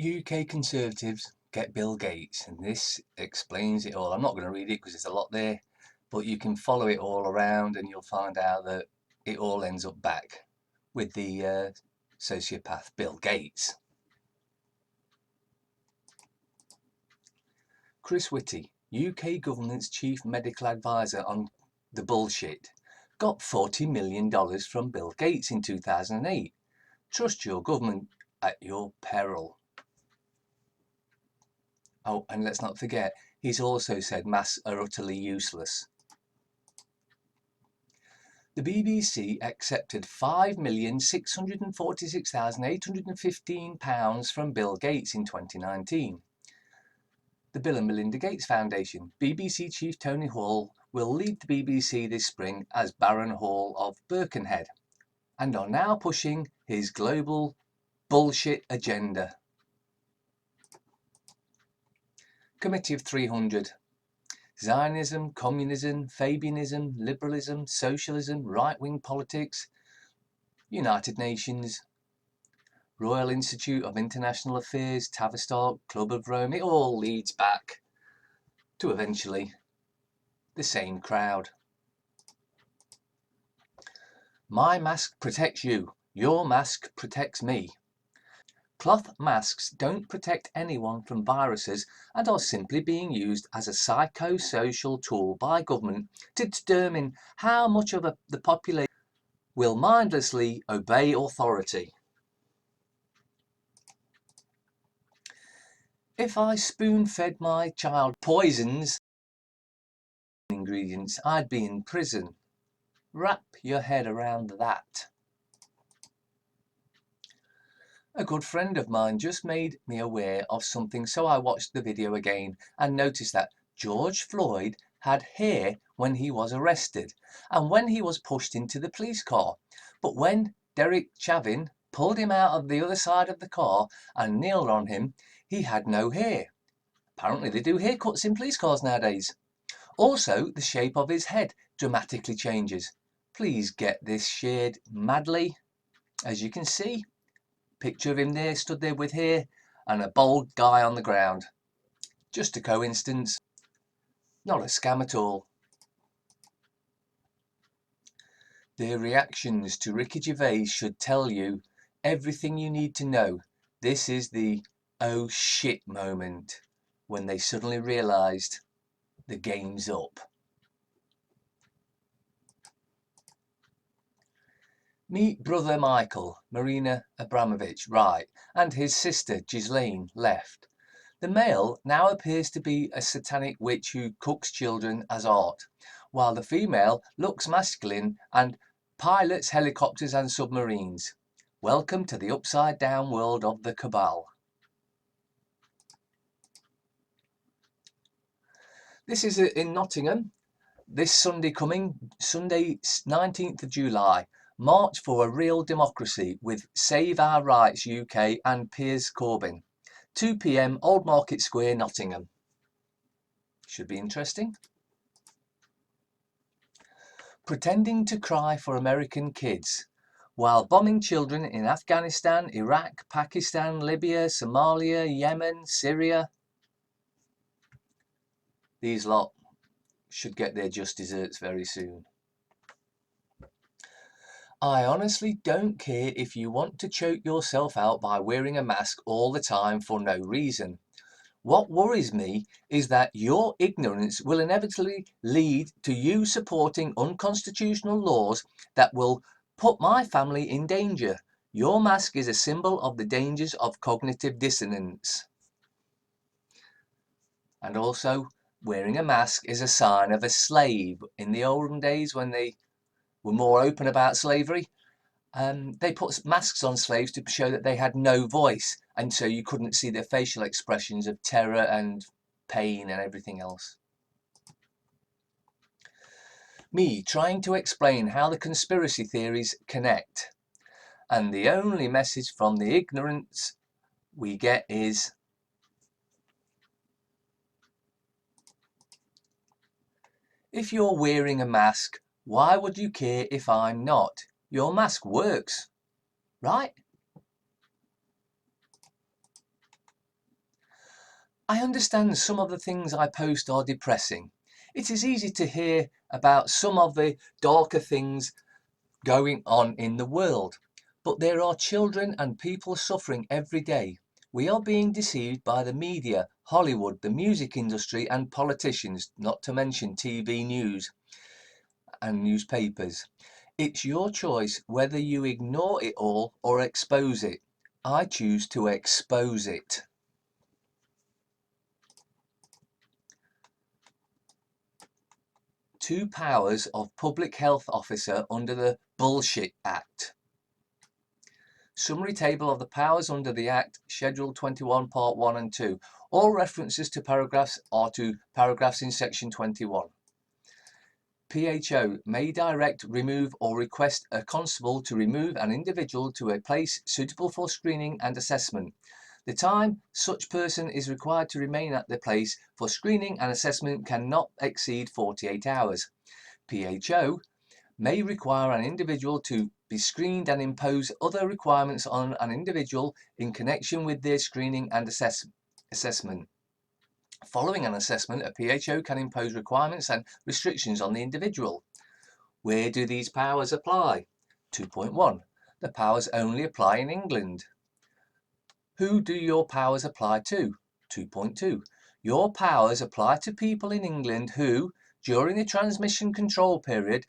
UK Conservatives get Bill Gates, and this explains it all. I'm not going to read it because there's a lot there, but you can follow it all around and you'll find out that it all ends up back with the sociopath Bill Gates. Chris Whitty, UK government's chief medical advisor on the bullshit, got $40 million from Bill Gates in 2008. Trust your government at your peril. Oh, and let's not forget, he's also said masks are utterly useless. The BBC accepted £5,646,815 from Bill Gates in 2019. The Bill and Melinda Gates Foundation, BBC Chief Tony Hall, will leave the BBC this spring as Baron Hall of Birkenhead, and are now pushing his global bullshit agenda. Committee of 300. Zionism, communism, Fabianism, liberalism, socialism, right-wing politics, United Nations, Royal Institute of International Affairs, Tavistock, Club of Rome. It all leads back to eventually the same crowd. My mask protects you. Your mask protects me. Cloth masks don't protect anyone from viruses and are simply being used as a psychosocial tool by government to determine how much of the population will mindlessly obey authority. If I spoon-fed my child poisons ingredients, I'd be in prison. Wrap your head around that. A good friend of mine just made me aware of something, so I watched the video again and noticed that George Floyd had hair when he was arrested and when he was pushed into the police car. But when Derek Chauvin pulled him out of the other side of the car and kneeled on him, he had no hair. Apparently they do haircuts in police cars nowadays. Also, the shape of his head dramatically changes. Please get this shared madly. As you can see, picture of him there, stood there with hair and a bald guy on the ground. Just a coincidence. Not a scam at all. Their reactions to Ricky Gervais should tell you everything you need to know. This is the oh shit moment when they suddenly realised the game's up. Meet brother Michael, Marina Abramovich, right, and his sister Ghislaine, left. The male now appears to be a satanic witch who cooks children as art, while the female looks masculine and pilots helicopters and submarines. Welcome to the upside down world of the cabal. This is in Nottingham, this Sunday coming, Sunday 19th of July. March for a Real Democracy with Save Our Rights UK and Piers Corbyn. 2 p.m. Old Market Square, Nottingham. Should be interesting. Pretending to cry for American kids while bombing children in Afghanistan, Iraq, Pakistan, Libya, Somalia, Yemen, Syria. These lot should get their just desserts very soon. I honestly don't care if you want to choke yourself out by wearing a mask all the time for no reason. What worries me is that your ignorance will inevitably lead to you supporting unconstitutional laws that will put my family in danger. Your mask is a symbol of the dangers of cognitive dissonance. And also, wearing a mask is a sign of a slave. In the olden days when they were more open about slavery, they put masks on slaves to show that they had no voice, and so you couldn't see their facial expressions of terror and pain and everything else. Me trying to explain how the conspiracy theories connect, and the only message from the ignorance we get is if you're wearing a mask, why would you care if I'm not? Your mask works, right? I understand some of the things I post are depressing. It is easy to hear about some of the darker things going on in the world. But there are children and people suffering every day. We are being deceived by the media, Hollywood, the music industry and politicians, not to mention TV news and newspapers. It's your choice whether you ignore it all or expose it. I choose to expose it. Two powers of Public Health Officer under the Bullshit Act. Summary table of the powers under the Act, Schedule 21, Part 1 and 2. All references to paragraphs are to paragraphs in Section 21. PHO may direct, remove or request a constable to remove an individual to a place suitable for screening and assessment. The time such person is required to remain at the place for screening and assessment cannot exceed 48 hours. PHO may require an individual to be screened and impose other requirements on an individual in connection with their screening and assessment. Following an assessment, a PHO can impose requirements and restrictions on the individual. Where do these powers apply? 2.1. The powers only apply in England. Who do your powers apply to? 2.2. Your powers apply to people in England who, during the transmission control period,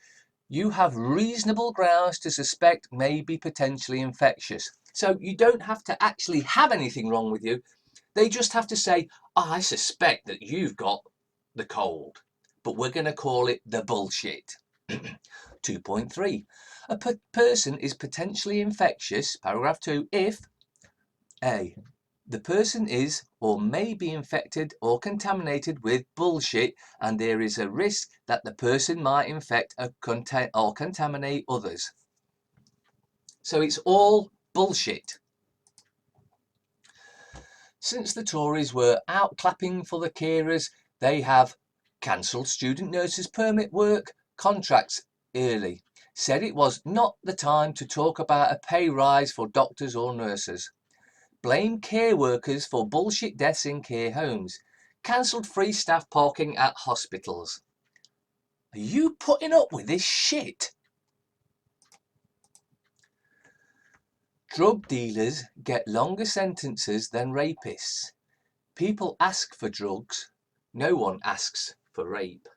you have reasonable grounds to suspect may be potentially infectious. So you don't have to actually have anything wrong with you. They just have to say, I suspect that you've got the cold, but we're going to call it the bullshit. 2.3. A person is potentially infectious, paragraph 2, if A. The person is or may be infected or contaminated with bullshit and there is a risk that the person might infect or contaminate others. So it's all bullshit. Since the Tories were out clapping for the carers, they have cancelled student nurses' permit work contracts early, said it was not the time to talk about a pay rise for doctors or nurses. Blame care workers for bullshit deaths in care homes. Cancelled free staff parking at hospitals. Are you putting up with this shit? Drug dealers get longer sentences than rapists. People ask for drugs. No one asks for rape.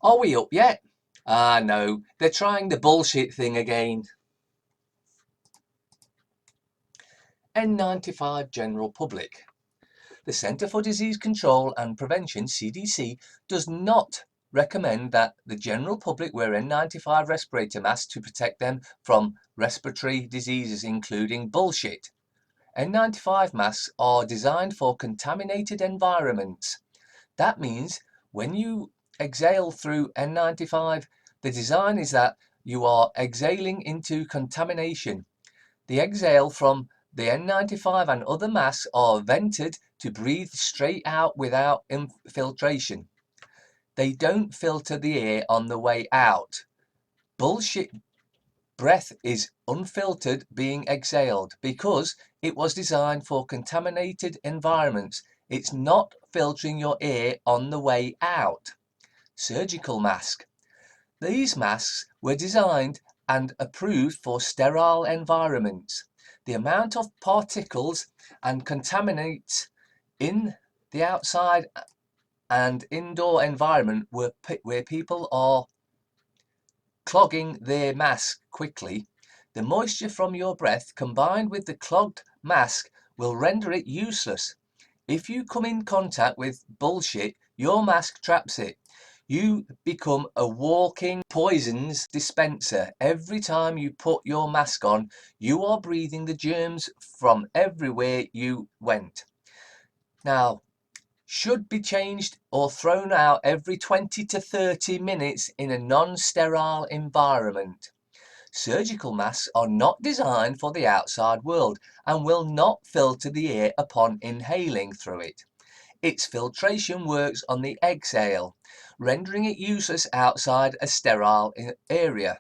Are we up yet? Ah, no, they're trying the bullshit thing again. N95 General Public. The Centre for Disease Control and Prevention, CDC, does not recommend that the general public wear N95 respirator masks to protect them from respiratory diseases, including bullshit. N95 masks are designed for contaminated environments. That means when you exhale through N95, the design is that you are exhaling into contamination. The exhale from the N95 and other masks are vented to breathe straight out without infiltration. They don't filter the air on the way out. Bullshit breath is unfiltered being exhaled because it was designed for contaminated environments. It's not filtering your air on the way out. Surgical mask. These masks were designed and approved for sterile environments. The amount of particles and contaminants in the outside and indoor environment where people are clogging their mask quickly, the moisture from your breath combined with the clogged mask will render it useless. If you come in contact with bullshit, your mask traps it. You become a walking poisons dispenser. Every time you put your mask on, you are breathing the germs from everywhere you went. Now, should be changed or thrown out every 20 to 30 minutes in a non-sterile environment. Surgical masks are not designed for the outside world and will not filter the air upon inhaling through it. Its filtration works on the exhale, rendering it useless outside a sterile area.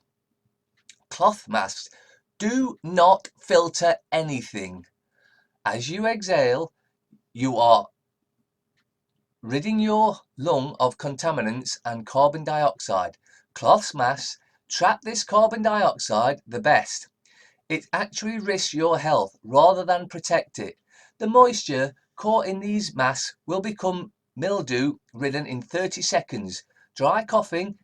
Cloth masks do not filter anything. As you exhale, you are ridding your lung of contaminants and carbon dioxide. Cloth masks trap this carbon dioxide the best. It actually risks your health rather than protect it. The moisture caught in these masks will become mildew ridden in 30 seconds. Dry coughing,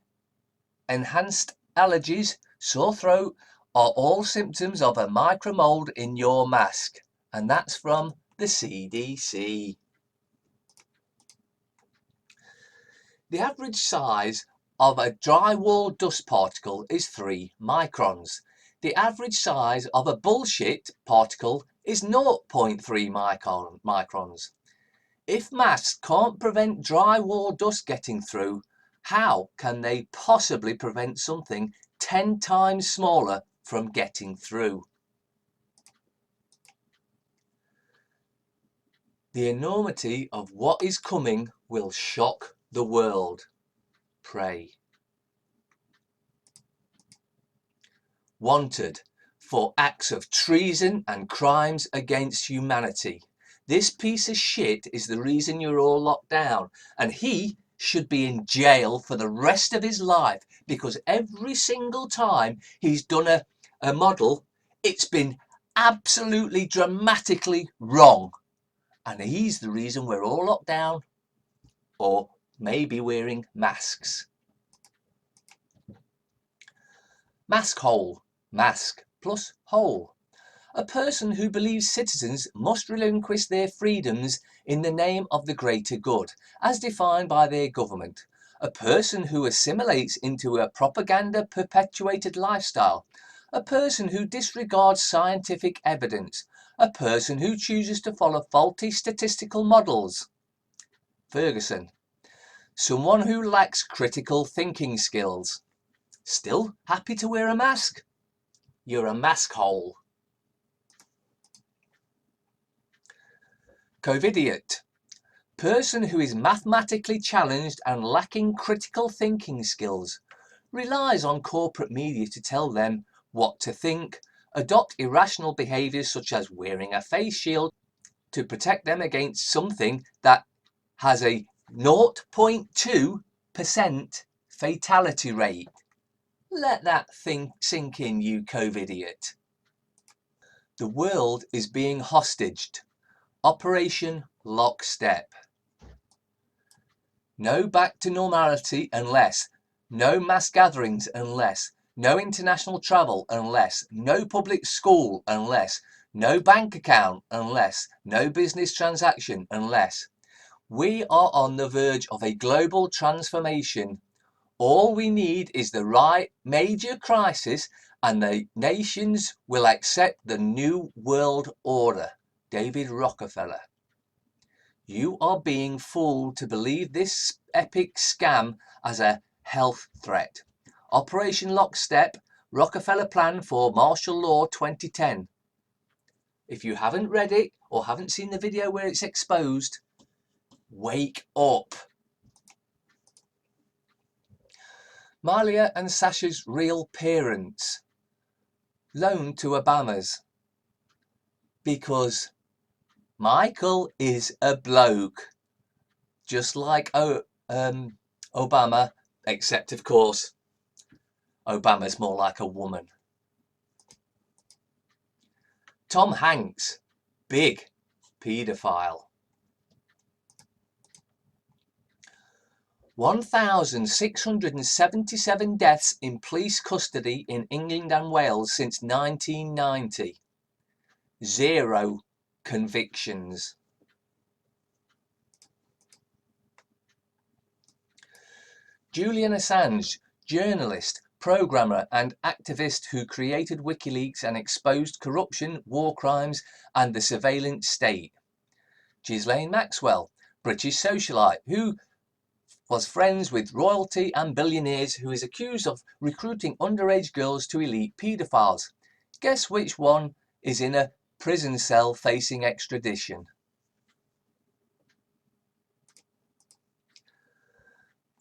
enhanced allergies, sore throat are all symptoms of a micromold in your mask. And that's from the CDC. The average size of a drywall dust particle is 3 microns. The average size of a bullshit particle is 0.3 microns. If masks can't prevent drywall dust getting through, how can they possibly prevent something 10 times smaller from getting through? The enormity of what is coming will shock the world. Pray. Wanted for acts of treason and crimes against humanity. This piece of shit is the reason you're all locked down, and he should be in jail for the rest of his life, because every single time he's done a model, it's been absolutely dramatically wrong, and he's the reason we're all locked down or maybe wearing masks. Mask hole. Mask plus hole. A person who believes citizens must relinquish their freedoms in the name of the greater good, as defined by their government. A person who assimilates into a propaganda-perpetuated lifestyle. A person who disregards scientific evidence. A person who chooses to follow faulty statistical models. Ferguson. Someone who lacks critical thinking skills. Still happy to wear a mask? You're a mask hole. Covidiot. Person who is mathematically challenged and lacking critical thinking skills. Relies on corporate media to tell them what to think. Adopt irrational behaviours such as wearing a face shield to protect them against something that has a 0.2% fatality rate. Let that thing sink in, you Covidiot. The world is being hostaged. Operation Lockstep. No back to normality unless, no mass gatherings unless, no international travel unless, no public school unless, no bank account unless, no business transaction unless. We are on the verge of a global transformation. All we need is the right major crisis and the nations will accept the new world order. David Rockefeller. You are being fooled to believe this epic scam as a health threat. Operation Lockstep, Rockefeller Plan for Martial Law 2010. If you haven't read it or haven't seen the video where it's exposed, wake up. Malia and Sasha's real parents loaned to Obama's because Michael is a bloke, just like Obama, except of course Obama's more like a woman. Tom Hanks, big paedophile. 1,677 deaths in police custody in England and Wales since 1990. 0 convictions. Julian Assange, journalist, programmer and activist who created WikiLeaks and exposed corruption, war crimes and the surveillance state. Ghislaine Maxwell, British socialite who was friends with royalty and billionaires who is accused of recruiting underage girls to elite paedophiles. Guess which one is in a prison cell facing extradition?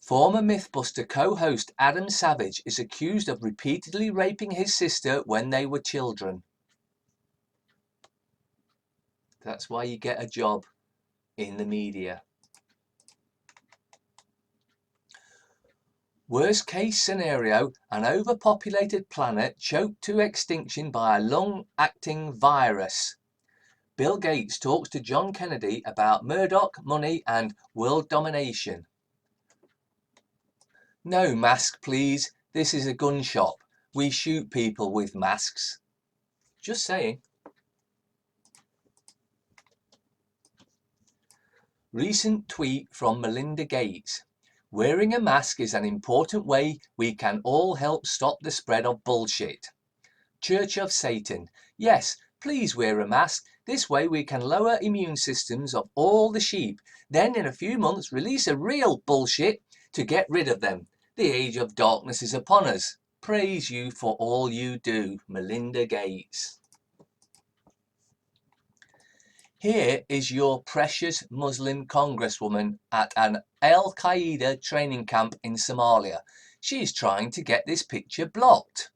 Former Mythbuster co-host Adam Savage is accused of repeatedly raping his sister when they were children. That's why you get a job in the media. Worst case scenario, an overpopulated planet choked to extinction by a long-acting virus. Bill Gates talks to John Kennedy about Murdoch, money and world domination. No mask please, this is a gun shop. We shoot people with masks. Just saying. Recent tweet from Melinda Gates. Wearing a mask is an important way we can all help stop the spread of bullshit. Church of Satan. Yes, please wear a mask. This way we can lower immune systems of all the sheep. Then in a few months release a real bullshit to get rid of them. The age of darkness is upon us. Praise you for all you do, Melinda Gates. Here is your precious Muslim congresswoman at an Al-Qaeda training camp in Somalia. She is trying to get this picture blocked.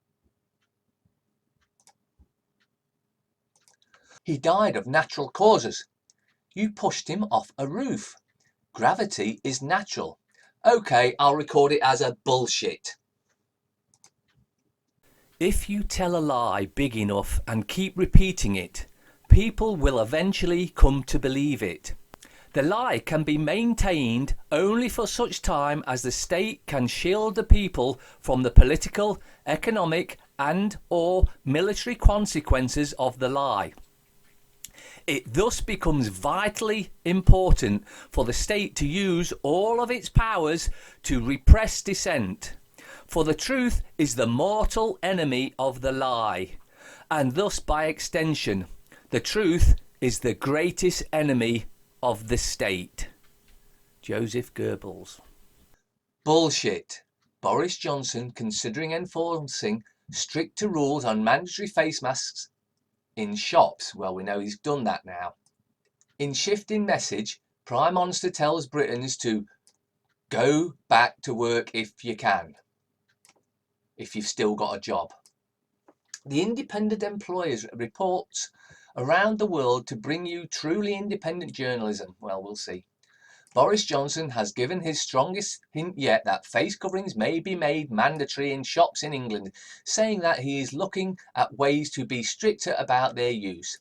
He died of natural causes. You pushed him off a roof. Gravity is natural. Okay, I'll record it as a bullshit. If you tell a lie big enough and keep repeating it, people will eventually come to believe it. The lie can be maintained only for such time as the state can shield the people from the political, economic and/or military consequences of the lie. It thus becomes vitally important for the state to use all of its powers to repress dissent. For the truth is the mortal enemy of the lie, and thus by extension, the truth is the greatest enemy of the state. Joseph Goebbels. Bullshit. Boris Johnson considering enforcing stricter rules on mandatory face masks in shops. Well, we know he's done that now. In shifting message, Prime Minister tells Britons to go back to work if you can, if you've still got a job. The independent employers reports around the world to bring you truly independent journalism. Well, we'll see. Boris Johnson has given his strongest hint yet that face coverings may be made mandatory in shops in England, saying that he is looking at ways to be stricter about their use.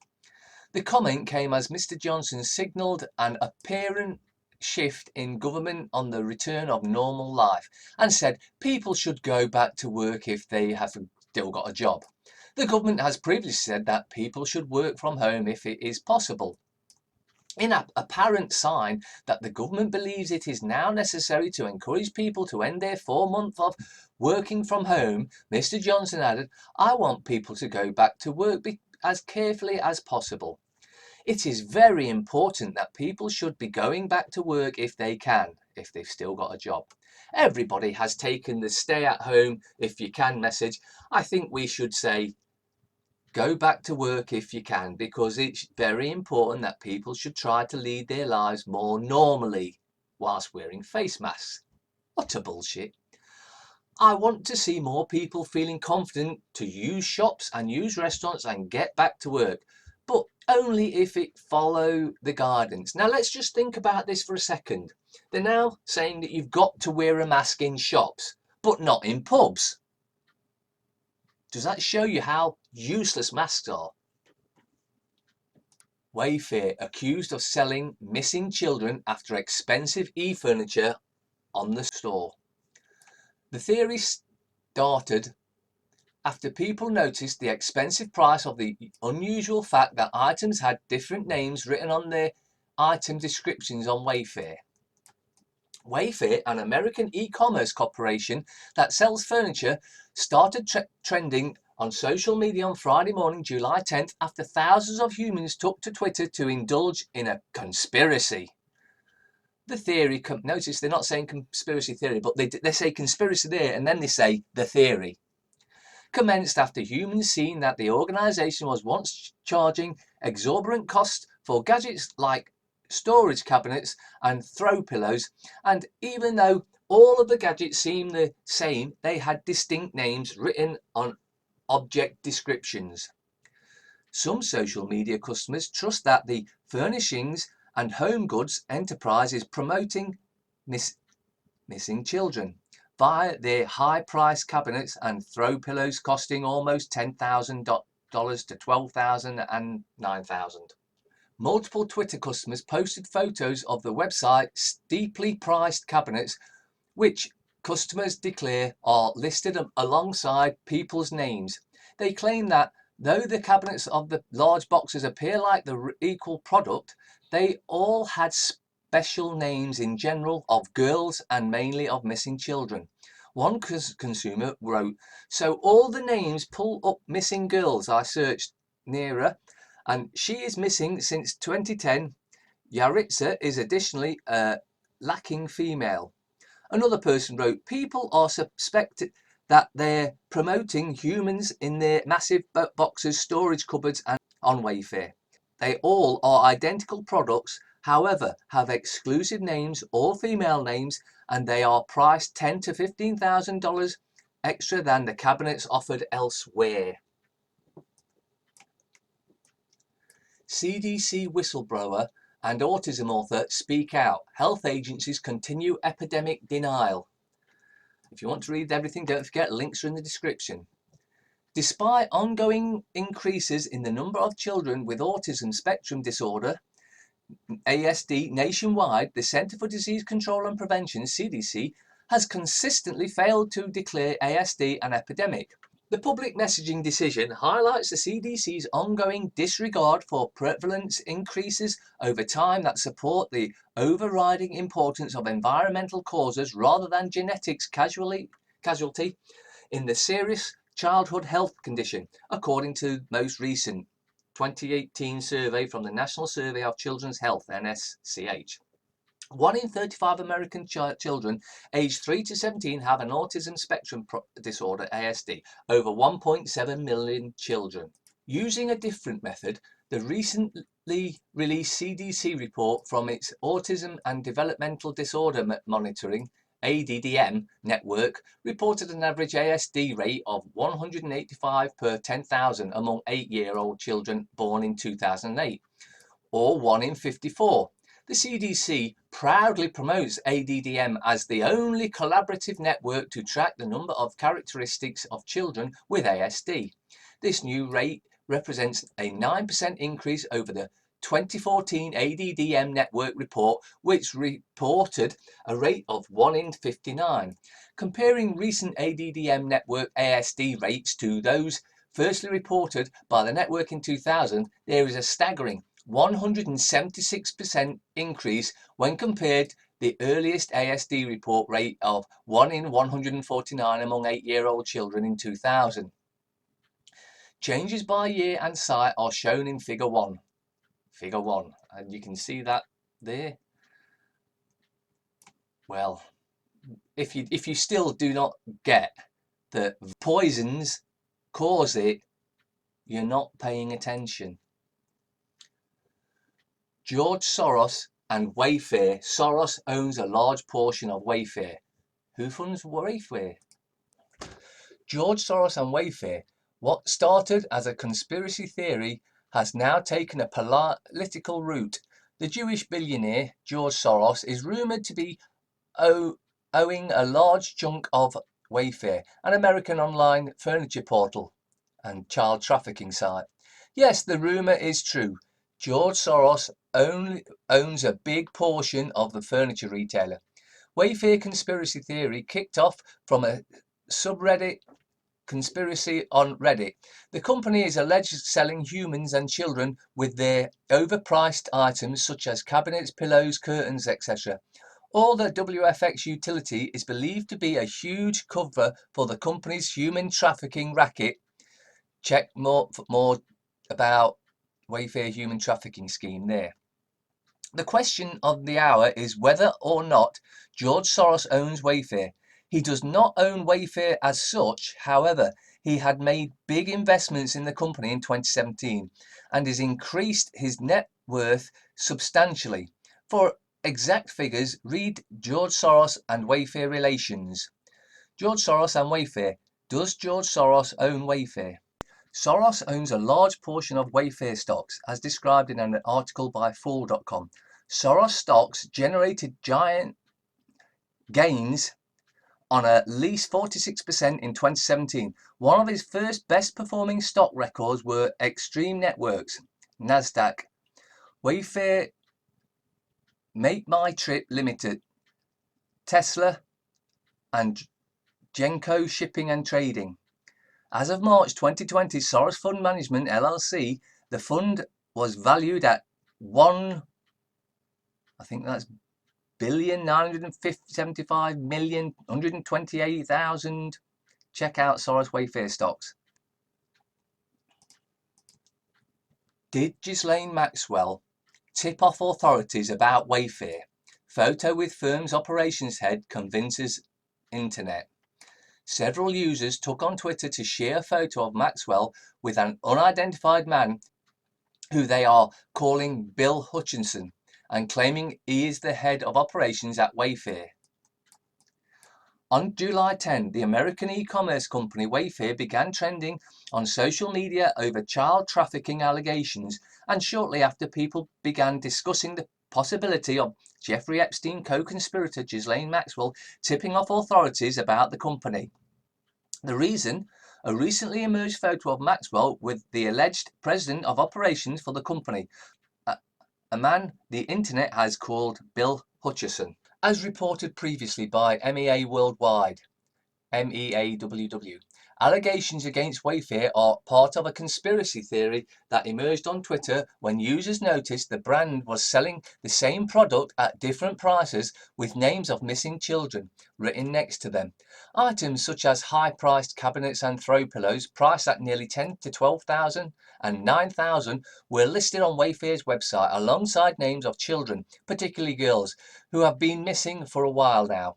The comment came as Mr. Johnson signalled an apparent shift in government on the return of normal life and said people should go back to work if they have still got a job. The government has previously said that people should work from home if it is possible. In an apparent sign that the government believes it is now necessary to encourage people to end their 4 months of working from home, Mr. Johnson added, I want people to go back to work as carefully as possible. It is very important that people should be going back to work if they can, if they've still got a job. Everybody has taken the stay at home if you can message. I think we should say, go back to work if you can, because it's very important that people should try to lead their lives more normally whilst wearing face masks. Utter bullshit. I want to see more people feeling confident to use shops and use restaurants and get back to work, but only if it follow the guidance. Now let's just think about this for a second. They're now saying that you've got to wear a mask in shops, but not in pubs. Does that show you how useless masks are? Wayfair accused of selling missing children after expensive e-furniture on the store. The theory started after people noticed the expensive price of the unusual fact that items had different names written on their item descriptions on Wayfair. Wayfair, an American e-commerce corporation that sells furniture, started trending on social media on Friday morning, July 10th, after thousands of humans took to Twitter to indulge in a conspiracy. The theory, notice they're not saying conspiracy theory, but they say conspiracy there, and then they say the theory. Commenced after humans seen that the organisation was once charging exorbitant costs for gadgets like storage cabinets and throw pillows, and even though all of the gadgets seemed the same, they had distinct names written on object descriptions. Some social media customers trust that the furnishings and home goods enterprise is promoting missing children via their high-priced cabinets and throw pillows costing almost $10,000 to $12,000 and $9,000. Multiple Twitter customers posted photos of the website steeply priced cabinets, which customers declare are listed alongside people's names. They claim that though the cabinets of the large boxes appear like the equal product, they all had special names in general of girls and mainly of missing children. One consumer wrote, "So all the names pull up missing girls. I searched nearer and she is missing since 2010. Yaritza is additionally lacking female." Another person wrote, "People are suspected that they're promoting humans in their massive boxes, storage cupboards and on Wayfair. They all are identical products, however, have exclusive names or female names, and they are priced $10,000 to $15,000 extra than the cabinets offered elsewhere." CDC whistleblower and autism author speak out. Health agencies continue epidemic denial. If you want to read everything, don't forget links are in the description. Despite ongoing increases in the number of children with autism spectrum disorder, ASD, nationwide, the Centre for Disease Control and Prevention, CDC, has consistently failed to declare ASD an epidemic. The public messaging decision highlights the CDC's ongoing disregard for prevalence increases over time that support the overriding importance of environmental causes rather than genetics casualty in the serious childhood health condition, according to the most recent 2018 survey from the National Survey of Children's Health, NSCH. 1 in 35 American children aged 3 to 17 have an autism spectrum disorder, ASD, over 1.7 million children. Using a different method, the recently released CDC report from its Autism and Developmental Disorder Monitoring, ADDM, network reported an average ASD rate of 185 per 10,000 among 8-year-old children born in 2008, or 1 in 54. The CDC proudly promotes ADDM as the only collaborative network to track the number of characteristics of children with ASD. This new rate represents a 9% increase over the 2014 ADDM network report, which reported a rate of 1 in 59. Comparing recent ADDM network ASD rates to those firstly reported by the network in 2000, there is a staggering 176% increase when compared the earliest ASD report rate of 1 in 149 among 8-year-old children in 2000. Changes by year and site are shown in Figure 1. Figure 1, and you can see that there. Well, if you still do not get that poisons cause it, you're not paying attention. George Soros and Wayfair. Soros owns a large portion of Wayfair. Who funds Wayfair? George Soros and Wayfair. What started as a conspiracy theory has now taken a political route. The Jewish billionaire George Soros is rumoured to be owing a large chunk of Wayfair, an American online furniture portal and child trafficking site. Yes, the rumour is true. George Soros owns a big portion of the furniture retailer. Wayfair conspiracy theory kicked off from a subreddit conspiracy on Reddit. The company is alleged selling humans and children with their overpriced items such as cabinets, pillows, curtains, etc. All the WFX utility is believed to be a huge cover for the company's human trafficking racket. Check more about Wayfair human trafficking scheme there. The question of the hour is whether or not George Soros owns Wayfair. He does not own Wayfair as such, however, he had made big investments in the company in 2017 and has increased his net worth substantially. For exact figures, read George Soros and Wayfair relations. George Soros and Wayfair. Does George Soros own Wayfair? Soros owns a large portion of Wayfair stocks, as described in an article by Fool.com. Soros stocks generated giant gains on at least 46% in 2017. One of his first best performing stock records were Extreme Networks, Nasdaq, Wayfair, Make My Trip Limited, Tesla, and Genco Shipping and Trading. As of March 2020, Soros Fund Management LLC, the fund was valued at $1,975,128,000. Check out Soros Wayfair stocks. Did Ghislaine Maxwell tip off authorities about Wayfair? Photo with firm's operations head convinces internet. Several users took on Twitter to share a photo of Maxwell with an unidentified man who they are calling Bill Hutchinson and claiming he is the head of operations at Wayfair. On July 10, the American e-commerce company Wayfair began trending on social media over child trafficking allegations, and shortly after, people began discussing the possibility of Jeffrey Epstein co-conspirator Ghislaine Maxwell tipping off authorities about the company. The reason? A recently emerged photo of Maxwell with the alleged president of operations for the company, a man the internet has called Bill Hutchinson. As reported previously by MEA Worldwide, MEAWW, allegations against Wayfair are part of a conspiracy theory that emerged on Twitter when users noticed the brand was selling the same product at different prices with names of missing children written next to them. Items such as high-priced cabinets and throw pillows priced at nearly $10,000 to $12,000 and $9,000 were listed on Wayfair's website alongside names of children, particularly girls, who have been missing for a while now.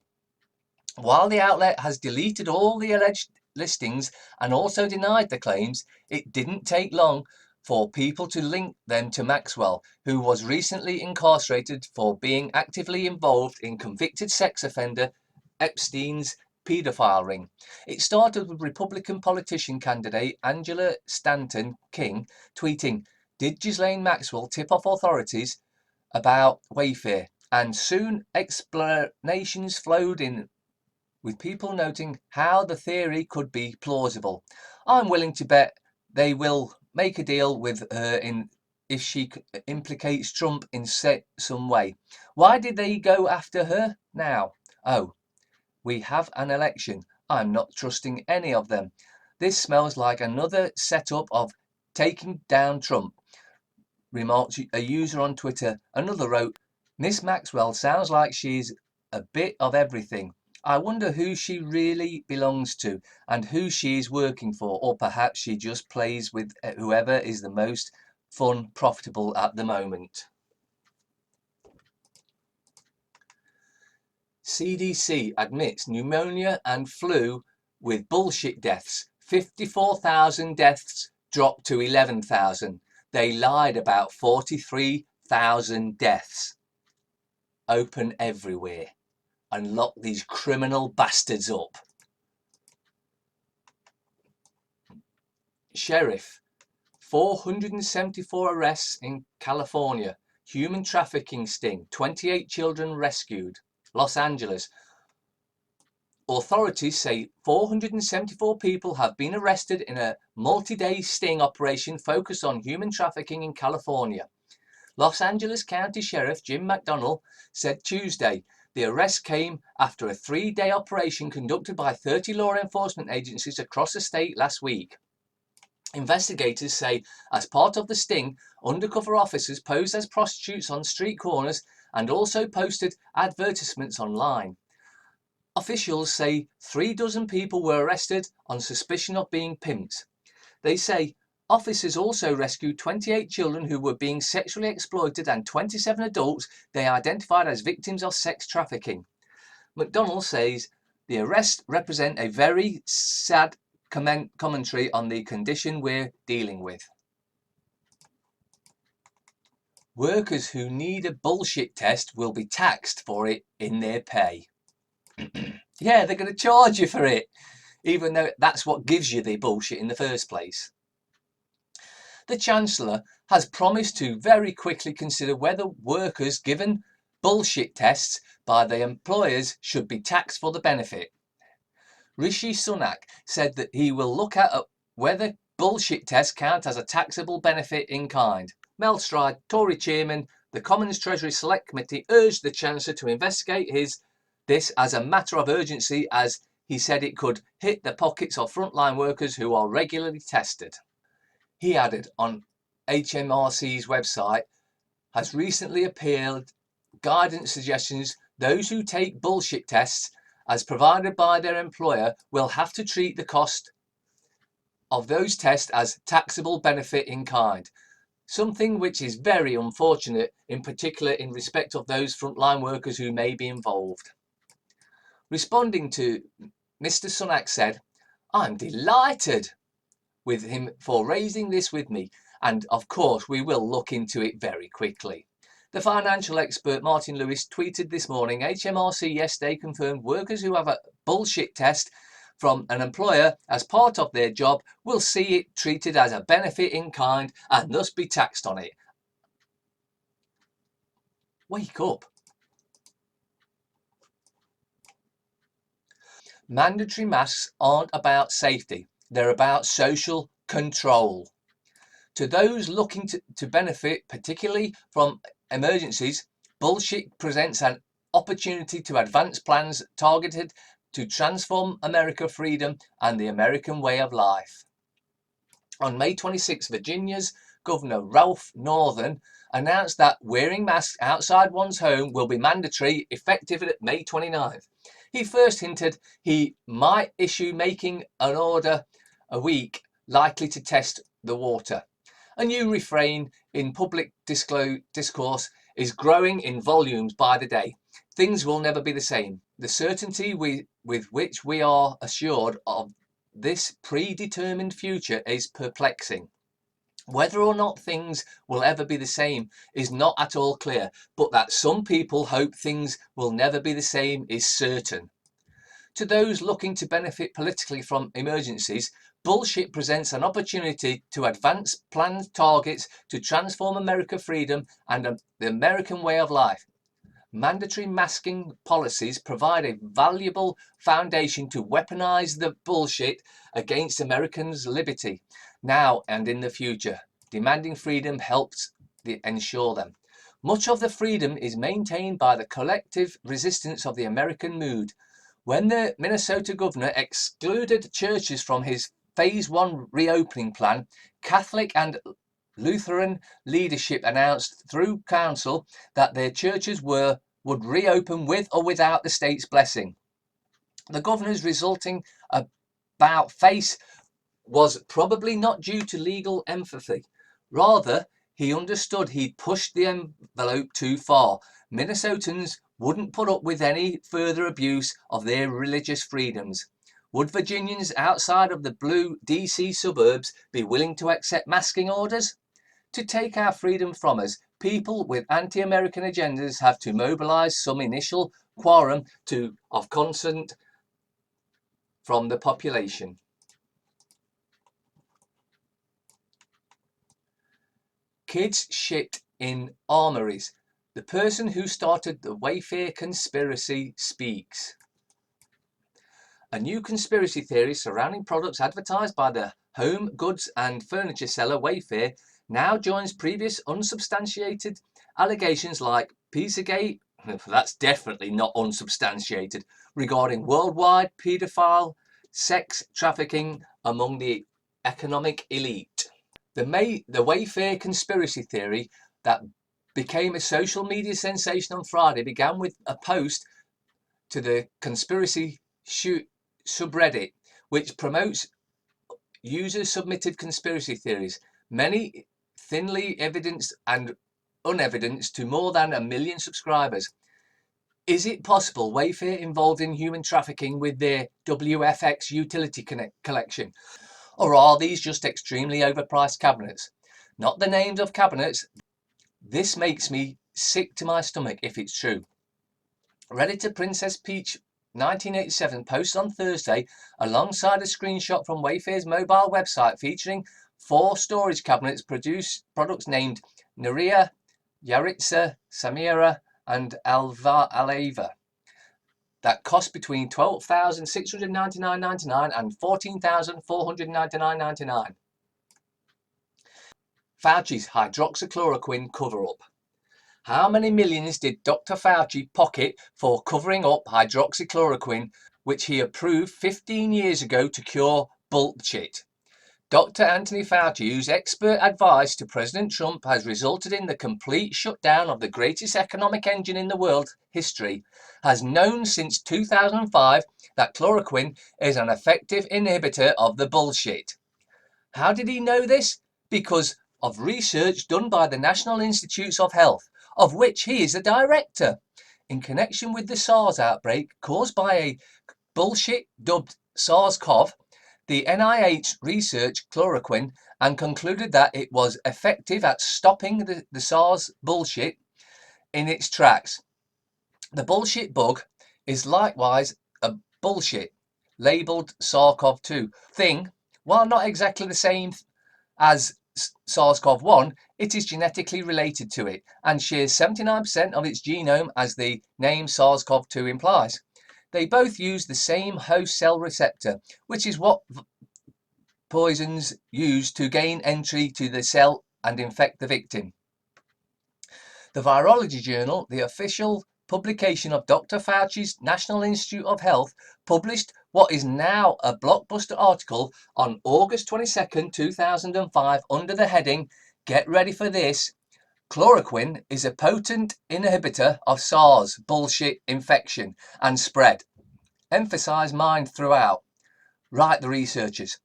While the outlet has deleted all the alleged listings and also denied the claims, it didn't take long for people to link them to Maxwell, who was recently incarcerated for being actively involved in convicted sex offender Epstein's pedophile ring. It started with Republican politician candidate Angela Stanton King tweeting, "Did Ghislaine Maxwell tip off authorities about Wayfair?" And soon explanations flowed in, with people noting how the theory could be plausible. I'm willing to bet they will make a deal with her if she implicates Trump in some way. Why did they go after her now? Oh, we have an election. I'm not trusting any of them. This smells like another setup of taking down Trump, remarked a user on Twitter. Another wrote, "Miss Maxwell sounds like she's a bit of everything. I wonder who she really belongs to and who she is working for, or perhaps she just plays with whoever is the most fun, profitable at the moment." CDC admits pneumonia and flu with bullshit deaths. 54,000 deaths dropped to 11,000. They lied about 43,000 deaths. Open everywhere and lock these criminal bastards up. Sheriff, 474 arrests in California. Human trafficking sting, 28 children rescued. Los Angeles. Authorities say 474 people have been arrested in a multi-day sting operation focused on human trafficking in California. Los Angeles County Sheriff Jim McDonnell said Tuesday the arrest came after a 3-day operation conducted by 30 law enforcement agencies across the state last week. Investigators say as part of the sting, undercover officers posed as prostitutes on street corners and also posted advertisements online. Officials say 36 people were arrested on suspicion of being pimps. They say officers also rescued 28 children who were being sexually exploited and 27 adults they identified as victims of sex trafficking. McDonnell says the arrests represent a very sad commentary on the condition we're dealing with. Workers who need a bullshit test will be taxed for it in their pay. Yeah, they're going to charge you for it, even though that's what gives you the bullshit in the first place. The Chancellor has promised to very quickly consider whether workers given bullshit tests by their employers should be taxed for the benefit. Rishi Sunak said that he will look at whether bullshit tests count as a taxable benefit in kind. Mel Stride, Tory chairman, the Commons Treasury Select Committee, urged the Chancellor to investigate this as a matter of urgency, as he said it could hit the pockets of frontline workers who are regularly tested. He added on HMRC's website has recently appealed guidance suggestions those who take bullshit tests as provided by their employer will have to treat the cost of those tests as taxable benefit in kind, something which is very unfortunate, in particular in respect of those frontline workers who may be involved. Responding to Mr. Sunak said, "I'm delighted with him for raising this with me, and of course we will look into it very quickly." The financial expert Martin Lewis tweeted this morning, HMRC yesterday confirmed workers who have a bullshit test from an employer as part of their job will see it treated as a benefit in kind and thus be taxed on it. Wake up. Mandatory masks aren't about safety, they're about social control. To those looking to benefit, particularly from emergencies, bullshit presents an opportunity to advance plans targeted to transform America's freedom and the American way of life. On May 26, Virginia's Governor Ralph Northam announced that wearing masks outside one's home will be mandatory effective at May 29th. He first hinted he might issue making an order a week likely to test the water. A new refrain in public discourse is growing in volumes by the day. Things will never be the same. The certainty with which we are assured of this predetermined future is perplexing. Whether or not things will ever be the same is not at all clear, but that some people hope things will never be the same is certain. To those looking to benefit politically from emergencies, bullshit presents an opportunity to advance planned targets to transform America's freedom and the American way of life. Mandatory masking policies provide a valuable foundation to weaponize the bullshit against Americans' liberty, now and in the future. Demanding freedom helps ensure them. Much of the freedom is maintained by the collective resistance of the American mood. When the Minnesota governor excluded churches from his Phase 1 reopening plan, Catholic and Lutheran leadership announced through council that their churches would reopen with or without the state's blessing. The governor's resulting about face was probably not due to legal empathy. Rather, he understood he'd pushed the envelope too far. Minnesotans wouldn't put up with any further abuse of their religious freedoms. Would Virginians outside of the blue DC suburbs be willing to accept masking orders? To take our freedom from us, people with anti-American agendas have to mobilize some initial quorum of consent from the population. Kids shit in armories. The person who started the Wayfair conspiracy speaks. A new conspiracy theory surrounding products advertised by the home goods and furniture seller Wayfair now joins previous unsubstantiated allegations like Pizzagate, that's definitely not unsubstantiated, regarding worldwide paedophile sex trafficking among the economic elite. The Wayfair conspiracy theory that became a social media sensation on Friday began with a post to the conspiracy subreddit, which promotes user-submitted conspiracy theories, many thinly evidenced and unevidenced, to more than 1 million subscribers. Is it possible Wayfair involved in human trafficking with their WFX utility collection? Or are these just extremely overpriced cabinets? Not the names of cabinets. This makes me sick to my stomach if it's true. Redditor Princess Peach 1987 posted on Thursday alongside a screenshot from Wayfair's mobile website featuring 4 storage cabinets produce products named Nerea, Yaritza, Samira, and Aleva that cost between $12,699.99 and $14,499.99. Fauci's hydroxychloroquine cover-up. How many millions did Dr. Fauci pocket for covering up hydroxychloroquine, which he approved 15 years ago to cure bullshit? Dr. Anthony Fauci, whose expert advice to President Trump has resulted in the complete shutdown of the greatest economic engine in the world history, has known since 2005 that chloroquine is an effective inhibitor of the bullshit. How did he know this? Because of research done by the National Institutes of Health, of which he is the director, in connection with the SARS outbreak caused by a bullshit dubbed SARS-CoV. The NIH researched chloroquine and concluded that it was effective at stopping the SARS bullshit in its tracks. The bullshit bug is likewise a bullshit, labelled SARS-CoV-2 thing. While not exactly the same as SARS-CoV-1, it is genetically related to it and shares 79% of its genome, as the name SARS-CoV-2 implies. They both use the same host cell receptor, which is what poisons use to gain entry to the cell and infect the victim. The Virology Journal, the official publication of Dr. Fauci's National Institute of Health, published what is now a blockbuster article on August 22, 2005, under the heading, "Get ready for this, chloroquine is a potent inhibitor of SARS bullshit infection and spread. Emphasize mind throughout." Write the researchers.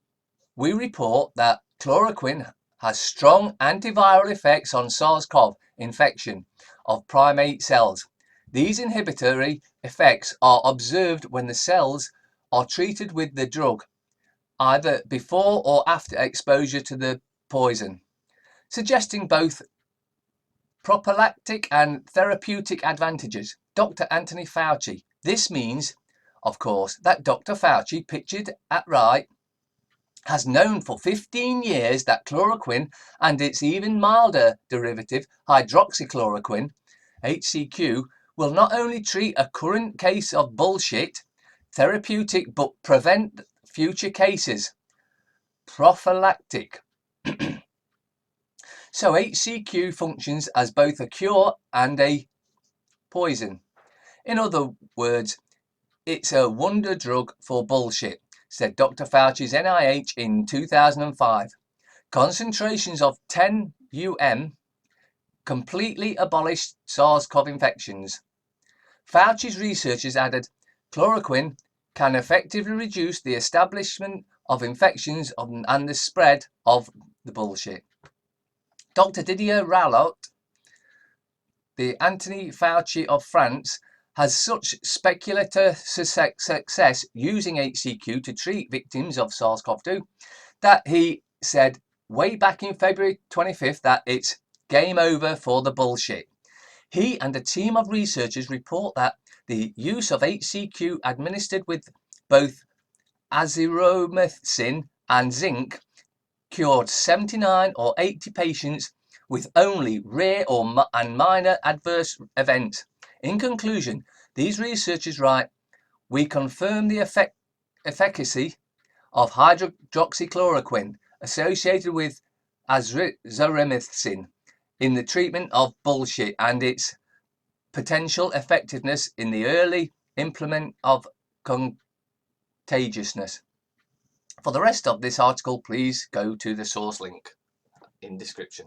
We report that chloroquine has strong antiviral effects on SARS-CoV infection of primate cells. These inhibitory effects are observed when the cells are treated with the drug, either before or after exposure to the poison, suggesting both prophylactic and therapeutic advantages. Dr. Anthony Fauci. This means, of course, that Dr. Fauci, pictured at right, has known for 15 years that chloroquine and its even milder derivative, hydroxychloroquine, HCQ, will not only treat a current case of bullshit, therapeutic, but prevent future cases, prophylactic. So HCQ functions as both a cure and a poison. In other words, it's a wonder drug for bullshit, said Dr. Fauci's NIH in 2005. Concentrations of 10 completely abolished SARS-CoV infections. Fauci's researchers added, chloroquine can effectively reduce the establishment of infections and the spread of the bullshit. Dr. Didier Raoult, the Anthony Fauci of France, has such speculative success using HCQ to treat victims of SARS-CoV-2 that he said way back in February 25th that it's game over for the bullshit. He and a team of researchers report that the use of HCQ administered with both azithromycin and zinc cured 79 or 80 patients with only rare and minor adverse events. In conclusion, these researchers write, we confirm the efficacy of hydroxychloroquine associated with azithromycin in the treatment of bullshit and its potential effectiveness in the early implement of contagiousness. For the rest of this article, please go to the source link in description.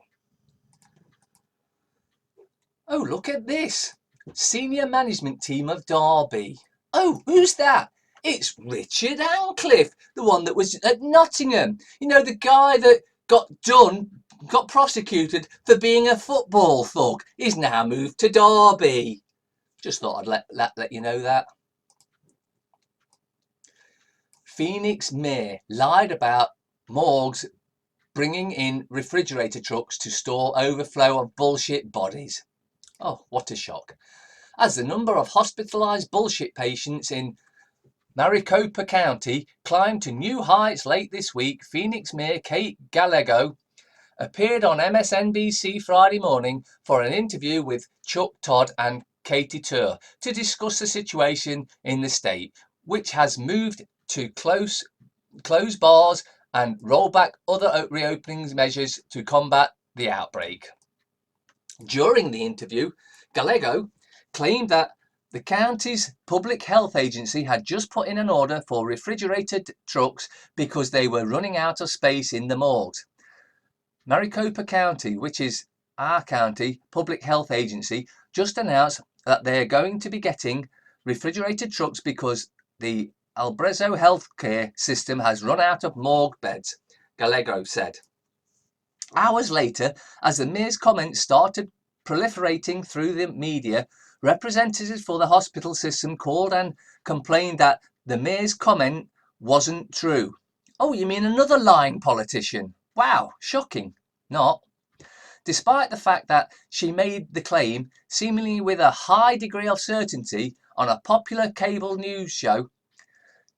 Oh, look at this. Senior management team of Derby. Oh, who's that? It's Richard Calif, the one that was at Nottingham. You know, the guy that got prosecuted for being a football thug. He's now moved to Derby. Just thought I'd let you know that. Phoenix Mayor lied about morgues bringing in refrigerator trucks to store overflow of bullshit bodies. Oh, what a shock. As the number of hospitalised bullshit patients in Maricopa County climbed to new heights late this week. Phoenix Mayor Kate Gallego appeared on MSNBC Friday morning for an interview with Chuck Todd and Katie Tur to discuss the situation in the state, which has moved to close bars and roll back other reopening measures to combat the outbreak. During the interview, Gallego claimed that the county's public health agency had just put in an order for refrigerated trucks because they were running out of space in the morgues. Maricopa County, which is our county public health agency, just announced that they are going to be getting refrigerated trucks because the Alberzo healthcare system has run out of morgue beds, Gallego said. Hours later, as the mayor's comments started proliferating through the media, representatives for the hospital system called and complained that the mayor's comment wasn't true. Oh, you mean another lying politician? Wow, shocking. Not. Despite the fact that she made the claim, seemingly with a high degree of certainty, on a popular cable news show,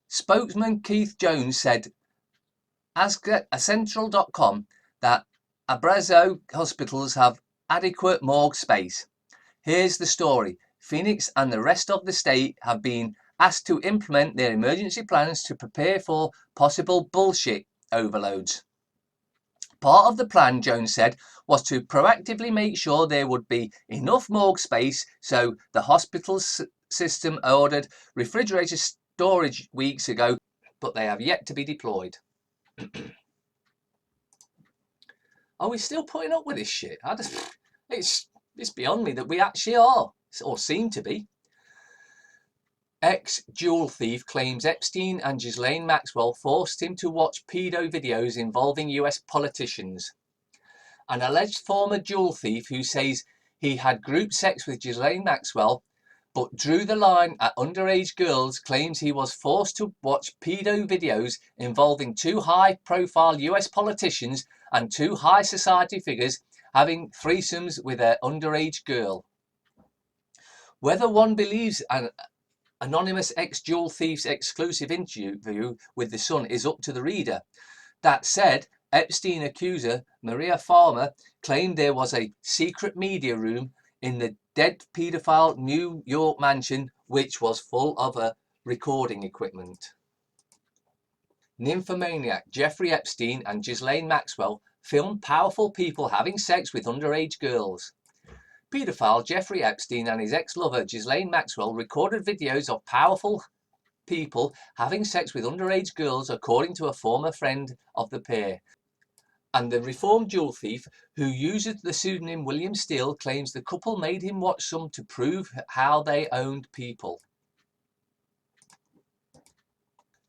spokesman Keith Jones said, ask Central.com that Abrazo hospitals have adequate morgue space. Here's the story. Phoenix and the rest of the state have been asked to implement their emergency plans to prepare for possible bullshit overloads. Part of the plan, Jones said, was to proactively make sure there would be enough morgue space, so the hospital system ordered refrigerated storage weeks ago, but they have yet to be deployed. Are we still putting up with this shit? It's beyond me that we actually are, or seem to be. Ex-jewel thief claims Epstein and Ghislaine Maxwell forced him to watch pedo videos involving US politicians. An alleged former jewel thief who says he had group sex with Ghislaine Maxwell but drew the line at underage girls claims he was forced to watch pedo videos involving two high-profile US politicians and two high society figures having threesomes with an underage girl. Whether one believes an anonymous ex-jewel thief's exclusive interview with The Sun is up to the reader. That said, Epstein accuser Maria Farmer claimed there was a secret media room in the dead paedophile New York mansion which was full of recording equipment. Nymphomaniac Jeffrey Epstein and Ghislaine Maxwell filmed powerful people having sex with underage girls. Paedophile Jeffrey Epstein and his ex-lover Ghislaine Maxwell recorded videos of powerful people having sex with underage girls, according to a former friend of the pair. And the reformed jewel thief, who uses the pseudonym William Steele, claims the couple made him watch some to prove how they owned people.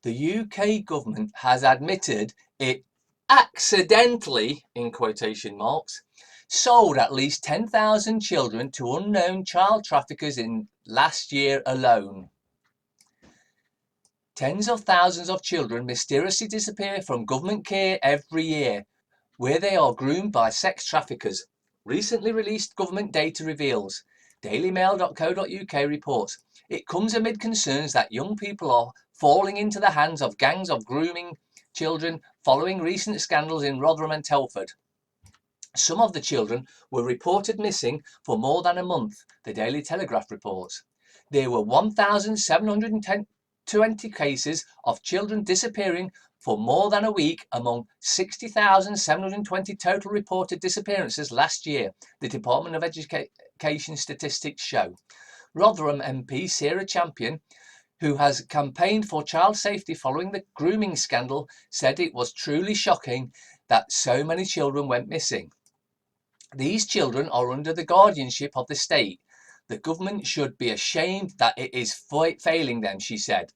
The UK government has admitted it accidentally, in quotation marks, sold at least 10,000 children to unknown child traffickers in last year alone. Tens of thousands of children mysteriously disappear from government care every year, where they are groomed by sex traffickers. Recently released government data reveals. dailymail.co.uk reports. It comes amid concerns that young people are falling into the hands of gangs of grooming children following recent scandals in Rotherham and Telford. Some of the children were reported missing for more than a month, the Daily Telegraph reports. There were 1,720 cases of children disappearing for more than a week among 60,720 total reported disappearances last year, the Department of Education statistics show. Rotherham MP Sarah Champion, who has campaigned for child safety following the grooming scandal, said it was truly shocking that so many children went missing. These children are under the guardianship of the state. The government should be ashamed that it is failing them, she said.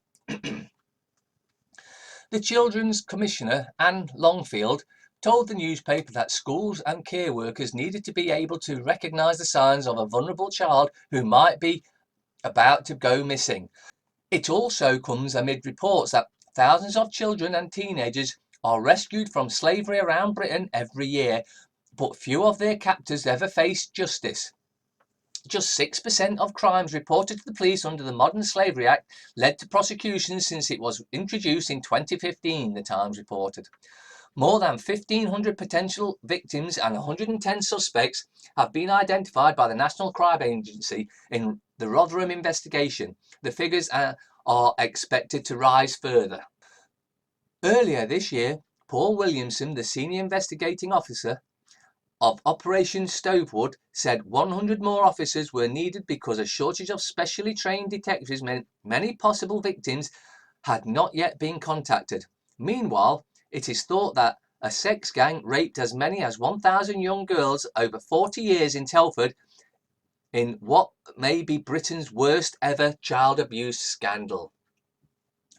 The Children's Commissioner, Anne Longfield, told the newspaper that schools and care workers needed to be able to recognise the signs of a vulnerable child who might be about to go missing. It also comes amid reports that thousands of children and teenagers are rescued from slavery around Britain every year, but few of their captors ever face justice. Just 6% of crimes reported to the police under the Modern Slavery Act led to prosecutions since it was introduced in 2015, the Times reported. More than 1,500 potential victims and 110 suspects have been identified by the National Crime Agency in the Rotherham investigation. The figures are expected to rise further. Earlier this year, Paul Williamson, the senior investigating officer of Operation Stovewood, said 100 more officers were needed because a shortage of specially trained detectives meant many possible victims had not yet been contacted. Meanwhile, it is thought that a sex gang raped as many as 1,000 young girls over 40 years in Telford in what may be Britain's worst ever child abuse scandal.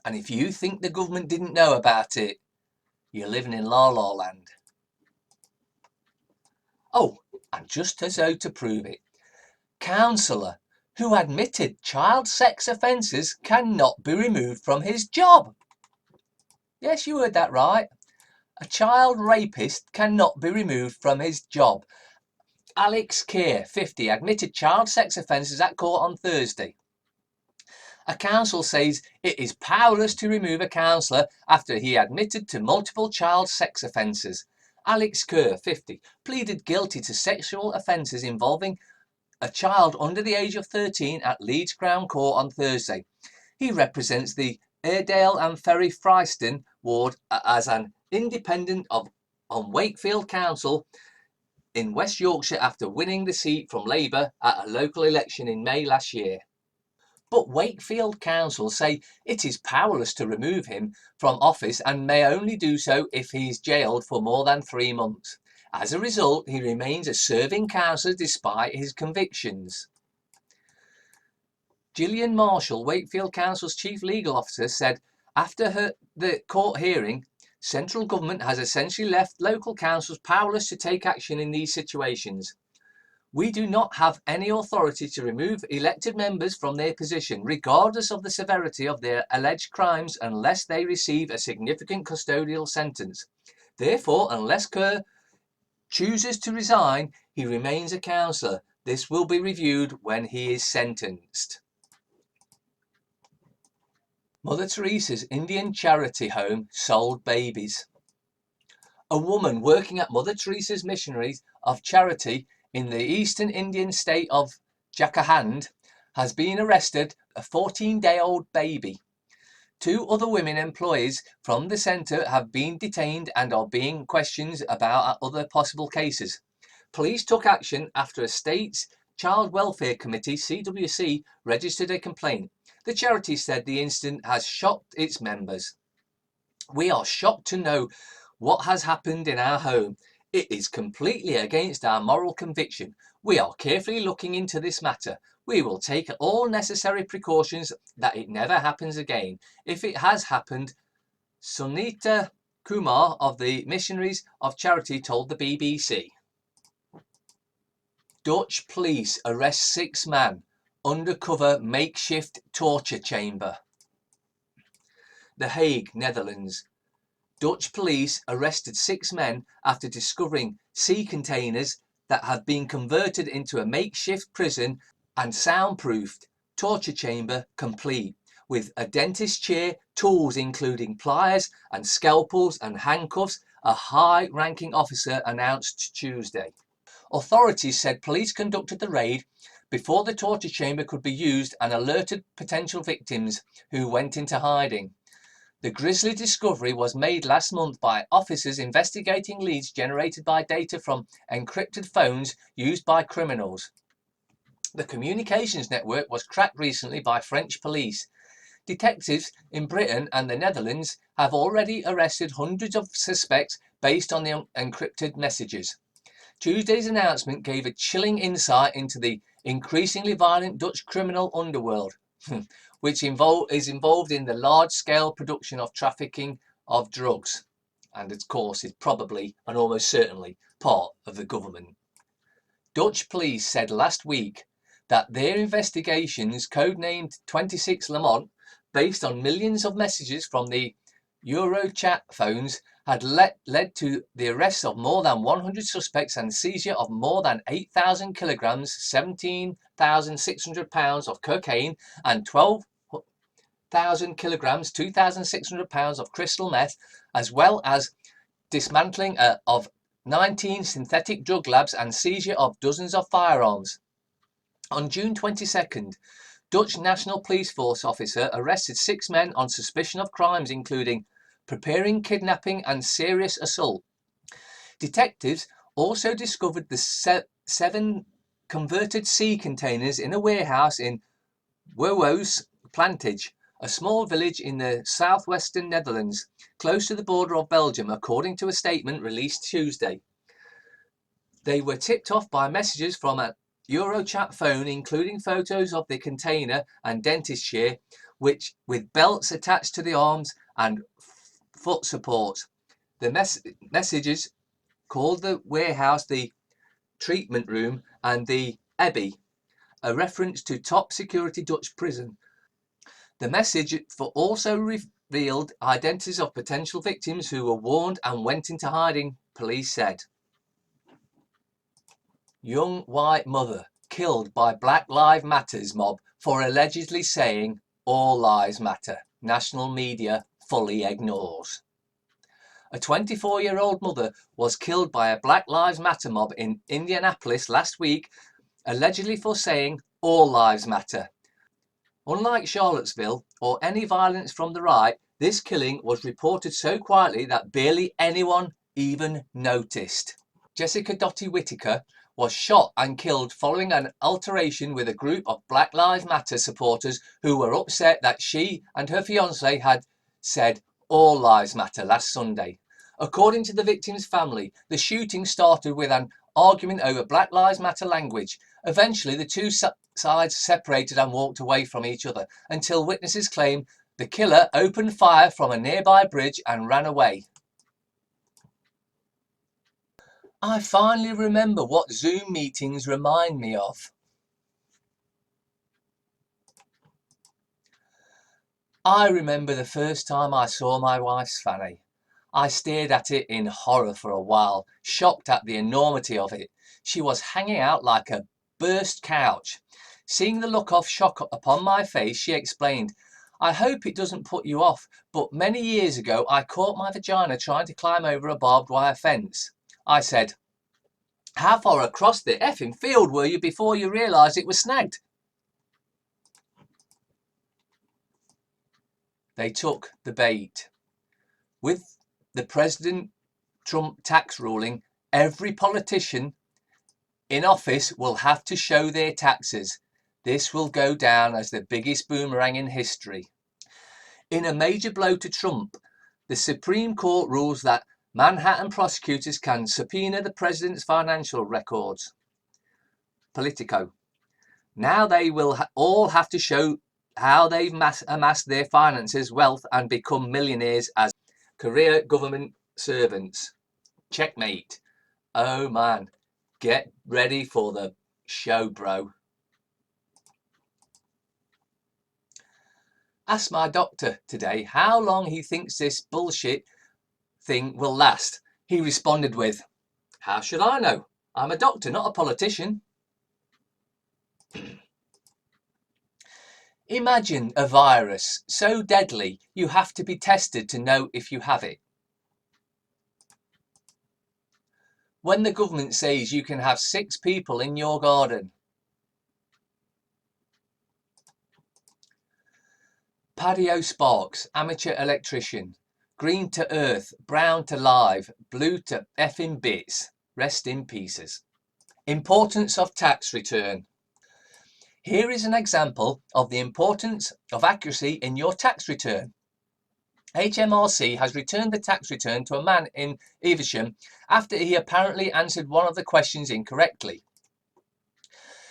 And if you think the government didn't know about it, you're living in La La Land. Oh, and just as though to prove it, counsellor who admitted child sex offences cannot be removed from his job. Yes, you heard that right. A child rapist cannot be removed from his job. Alex Keir, 50, admitted child sex offences at court on Thursday. A council says it is powerless to remove a councillor after he admitted to multiple child sex offences. Alex Kerr, 50, pleaded guilty to sexual offences involving a child under the age of 13 at Leeds Crown Court on Thursday. He represents the Airedale and Ferry Fryston ward as an independent on Wakefield Council in West Yorkshire after winning the seat from Labour at a local election in May last year. But Wakefield Council say it is powerless to remove him from office and may only do so if he is jailed for more than 3 months. As a result, he remains a serving councillor despite his convictions. Gillian Marshall, Wakefield Council's chief legal officer, said after the court hearing, central government has essentially left local councils powerless to take action in these situations. We do not have any authority to remove elected members from their position, regardless of the severity of their alleged crimes, unless they receive a significant custodial sentence. Therefore, unless Kerr chooses to resign, he remains a councillor. This will be reviewed when he is sentenced. Mother Teresa's Indian charity home sold babies. A woman working at Mother Teresa's Missionaries of Charity in the eastern Indian state of Jharkhand has been arrested a 14-day-old baby. 2 other women employees from the centre have been detained and are being questioned about other possible cases. Police took action after a state's Child Welfare Committee, CWC, registered a complaint. The charity said the incident has shocked its members. We are shocked to know what has happened in our home. It is completely against our moral conviction. We are carefully looking into this matter. We will take all necessary precautions that it never happens again. If it has happened, Sunita Kumar of the Missionaries of Charity told the BBC. Dutch police arrest 6 men, undercover makeshift torture chamber. The Hague, Netherlands. Dutch police arrested 6 men after discovering sea containers that had been converted into a makeshift prison and soundproofed torture chamber complete, with a dentist chair, tools including pliers and scalpels and handcuffs, a high-ranking officer announced Tuesday. Authorities said police conducted the raid before the torture chamber could be used and alerted potential victims who went into hiding. The grisly discovery was made last month by officers investigating leads generated by data from encrypted phones used by criminals. The communications network was cracked recently by French police. Detectives in Britain and the Netherlands have already arrested hundreds of suspects based on the encrypted messages. Tuesday's announcement gave a chilling insight into the increasingly violent Dutch criminal underworld, which is involved in the large-scale production of trafficking of drugs, and of course is probably and almost certainly part of the government. Dutch police said last week that their investigations, codenamed 26 Lamont, based on millions of messages from the Eurochat phones had led to the arrest of more than 100 suspects and seizure of more than 8,000 kilograms, 17,600 pounds of cocaine and 12,000 kilograms, 2,600 pounds of crystal meth, as well as dismantling of 19 synthetic drug labs and seizure of dozens of firearms. On June 22nd, Dutch National Police Force officer arrested 6 men on suspicion of crimes including preparing kidnapping and serious assault. Detectives also discovered the 7 converted sea containers in a warehouse in Woos Plantage, a small village in the southwestern Netherlands, close to the border of Belgium, according to a statement released Tuesday. They were tipped off by messages from a Eurochat phone, including photos of the container and dentist chair, which with belts attached to the arms and foot supports. The messages called the warehouse the treatment room and the Abbey, a reference to top security Dutch prison. The message also revealed identities of potential victims who were warned and went into hiding, police said. Young white mother killed by Black Lives Matter's mob for allegedly saying all lives matter. National media fully ignores. A 24-year-old mother was killed by a Black Lives Matter mob in Indianapolis last week, allegedly for saying all lives matter. Unlike Charlottesville or any violence from the right, this killing was reported so quietly that barely anyone even noticed. Jessica Dottie Whitaker was shot and killed following an altercation with a group of Black Lives Matter supporters who were upset that she and her fiancé had said all lives matter last Sunday. According to the victim's family, the shooting started with an argument over Black Lives Matter language. Eventually, the two sides separated and walked away from each other until witnesses claim the killer opened fire from a nearby bridge and ran away. I finally remember what Zoom meetings remind me of. I remember the first time I saw my wife's fanny. I stared at it in horror for a while, shocked at the enormity of it. She was hanging out like a burst couch. Seeing the look of shock upon my face, she explained, I hope it doesn't put you off, but many years ago I caught my vagina trying to climb over a barbed wire fence. I said, how far across the effing field were you before you realised it was snagged? They took the bait. With the President Trump tax ruling, every politician in office will have to show their taxes. This will go down as the biggest boomerang in history. In a major blow to Trump, the Supreme Court rules that Manhattan prosecutors can subpoena the president's financial records. Politico. Now they will all have to show how they've amassed their finances, wealth, and become millionaires as career government servants. Checkmate. Oh man, get ready for the show, bro. Asked my doctor today how long he thinks this bullshit thing will last. He responded with, how should I know? I'm a doctor, not a politician. Imagine a virus so deadly you have to be tested to know if you have it. When the government says you can have 6 people in your garden. Patio Sparks, amateur electrician. Green to earth, brown to live, blue to effing bits. Rest in pieces. Importance of tax return. Here is an example of the importance of accuracy in your tax return. HMRC has returned the tax return to a man in Evesham after he apparently answered one of the questions incorrectly.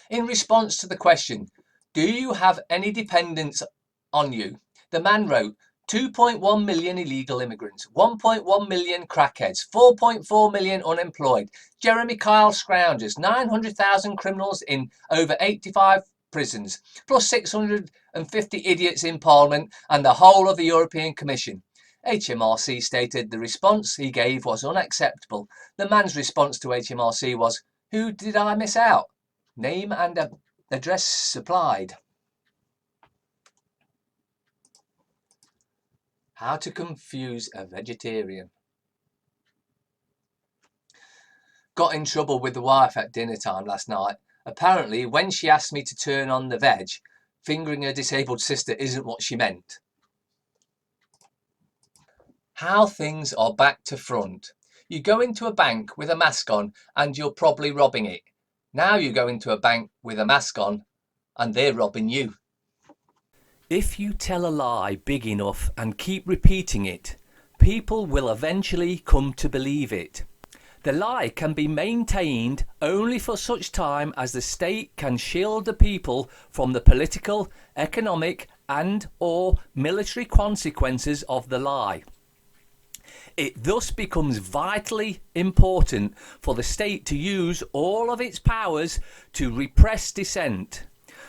In response to the question, do you have any dependents on you? The man wrote, 2.1 million illegal immigrants, 1.1 million crackheads, 4.4 million unemployed, Jeremy Kyle scroungers, 900,000 criminals in over 85 prisons, plus 650 idiots in Parliament and the whole of the European Commission. HMRC stated the response he gave was unacceptable. The man's response to HMRC was, "Who did I miss out? Name and address supplied." How to confuse a vegetarian. Got in trouble with the wife at dinner time last night. Apparently, when she asked me to turn on the veg, fingering her disabled sister isn't what she meant. How things are back to front. You go into a bank with a mask on and you're probably robbing it. Now you go into a bank with a mask on and they're robbing you. If you tell a lie big enough and keep repeating it, people will eventually come to believe it. The lie can be maintained only for such time as the state can shield the people from the political, economic and/or military consequences of the lie. It thus becomes vitally important for the state to use all of its powers to repress dissent.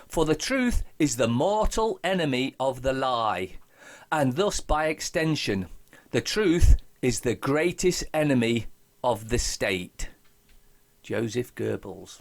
For the truth is the mortal enemy of the lie, and thus by extension, the truth is the greatest enemy of the state. Joseph Goebbels.